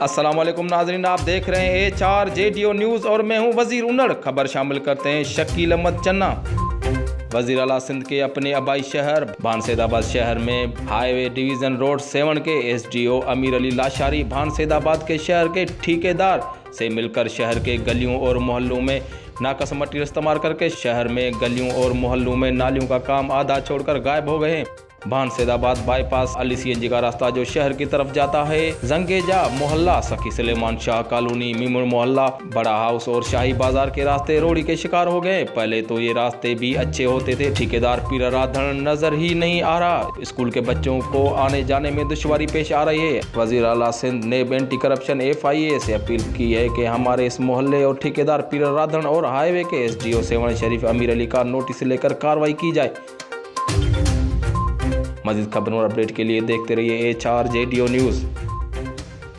अस्सलाम वालेकुम नाज़रीन, आप देख रहे हैं HRJDO न्यूज़ और मैं हूं वजीर उन्नड़। खबर शामिल करते हैं शकील अहमद चन्ना। वज़ीर आला सिंध के अपने आबाई शहर भानसेदाबाद शहर में हाईवे डिवीज़न रोड 7 के SDO अमीर अली लाशारी भानसेदाबाद के शहर के ठेकेदार से मिलकर शहर के गलियों और मोहल्लों में नाकस मटीरियल इस्तेमाल करके शहर में गलियों और मोहल्लों में नालियों का काम आधा छोड़कर गायब हो गए हैं। भानसेदाबाद बाईपास अली CNG का रास्ता जो शहर की तरफ जाता है, जंगेजा मोहल्ला, सखी सुलेमान शाह कॉलोनी, मीमुर मोहल्ला, बड़ा हाउस और शाही बाजार के रास्ते रोड़ी के शिकार हो गए। पहले तो ये रास्ते भी अच्छे होते थे, ठेकेदार पीरा राधन नजर ही नहीं आ रहा। स्कूल के बच्चों को आने जाने में दुश्वारी पेश आ रही है। वज़ीर आला सिंध ने एंटी करप्शन FIA से अपील की है कि हमारे इस मोहल्ले और ठेकेदार पीरा राधन और हाईवे के SDO 7 शरीफ अमीर अली का नोटिस लेकर कार्रवाई की जाए। मज़ीद खबरों और अपडेट के लिए देखते रहिए HRJDO न्यूज़।